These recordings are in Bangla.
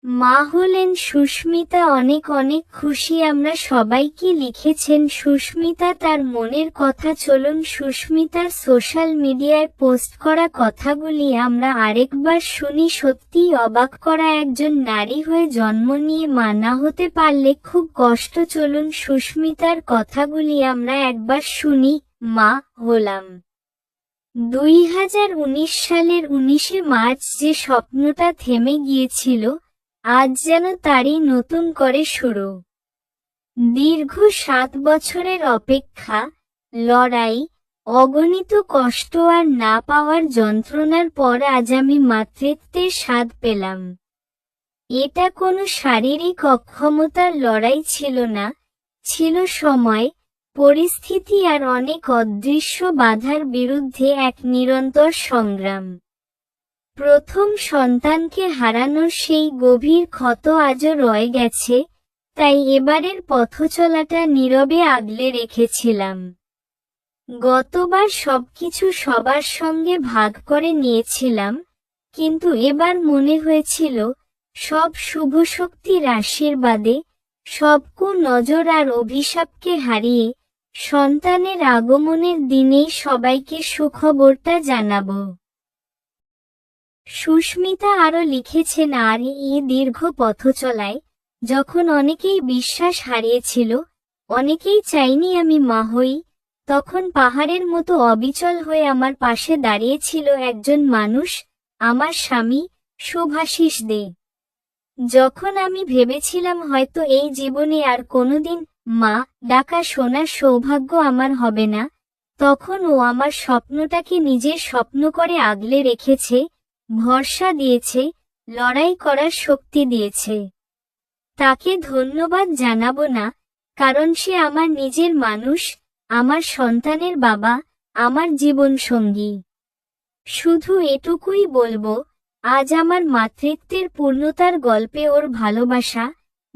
মা হলেন সুস্মিতা। অনেক অনেক খুশি আমরা সবাইকে লিখেছেন সুস্মিতা তার মনের কথা। চলুন সুস্মিতার সোশ্যাল মিডিয়ায় পোস্ট করা কথাগুলি আমরা আরেকবার শুনি। সত্যিই অবাক করা, একজন নারী হয়ে জন্ম নিয়ে মা না হতে পারলে খুব কষ্ট। চলুন সুস্মিতার কথাগুলি আমরা একবার শুনি। মা হলাম 2019 সালের 19শে মার্চ। যে স্বপ্নটা থেমে গিয়েছিল, আজ যেন তারই নতুন করে শুরু। দীর্ঘ 7 বছরের অপেক্ষা, লড়াই, অগণিত কষ্ট আর না পাওয়ার যন্ত্রণার পর আজ আমি মাতৃত্বের স্বাদ পেলাম। এটা কোনো শারীরিক অক্ষমতার লড়াই ছিল না, ছিল সময়, পরিস্থিতি আর অনেক অদৃশ্য বাধার বিরুদ্ধে এক নিরন্তর সংগ্রাম। প্রথম সন্তানকে হারানোর সেই গভীর ক্ষত আজও রয়ে গেছে, তাই এবারের পথচলাটা নীরবে আগলে রেখেছিলাম। গতবার সবকিছু সবার সঙ্গে ভাগ করে নিয়েছিলাম, কিন্তু এবার মনে হয়েছিল সব শুভ শক্তির আশীর্বাদে, সব নজর আর অভিশাপকে হারিয়ে সন্তানের আগমনের দিনেই সবাইকে সুখবরটা জানাবো। সুস্মিতা আরও লিখেছেন, আর এই দীর্ঘ পথচলায় যখন অনেকেই বিশ্বাস হারিয়েছিল, অনেকেই চাইনি আমি মা হই, তখন পাহাড়ের মতো অবিচল হয়ে আমার পাশে দাঁড়িয়েছিল একজন মানুষ, আমার স্বামী শুভাশিস দে। যখন আমি ভেবেছিলাম হয়তো এই জীবনে আর কোনোদিন মা ডাকা শোনার সৌভাগ্য আমার হবে না, তখন ও আমার স্বপ্নটাকে নিজের স্বপ্ন করে আগলে রেখেছে, ভরসা দিয়েছে, লড়াই করার শক্তি দিয়েছে। তাকে ধন্যবাদ জানাবো না, কারণ সে আমার নিজের মানুষ, আমার সন্তানের বাবা, আমার জীবনসঙ্গী। শুধু এটুকুই বলবো, আজ আমার মাতৃত্বের পূর্ণতার গল্পে ওর ভালোবাসা,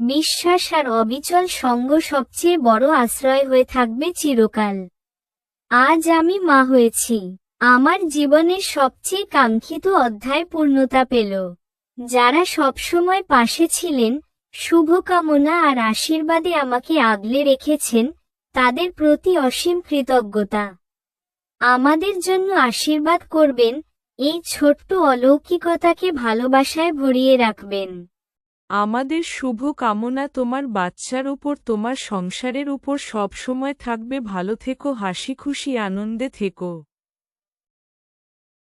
বিশ্বাস আর অবিচল সঙ্গ সবচেয়ে বড় আশ্রয় হয়ে থাকবে চিরকাল। আজ আমি মা হয়েছি, আমার জীবনের সবচেয়ে কাঙ্ক্ষিত অধ্যায় পূর্ণতা পেল। যারা সবসময় পাশে ছিলেন, শুভকামনা আর আশীর্বাদে আমাকে আগলে রেখেছেন, তাদের প্রতি অসীম কৃতজ্ঞতা। আমাদের জন্য আশীর্বাদ করবেন, এই ছোট্ট অলৌকিকতাকে ভালোবাসায় ভরিয়ে রাখবেন। আমাদের শুভ কামনা তোমার বাচ্চার উপর, তোমার সংসারের উপর সবসময় থাকবে। ভালো থেকো, হাসি খুশি আনন্দে থেকো।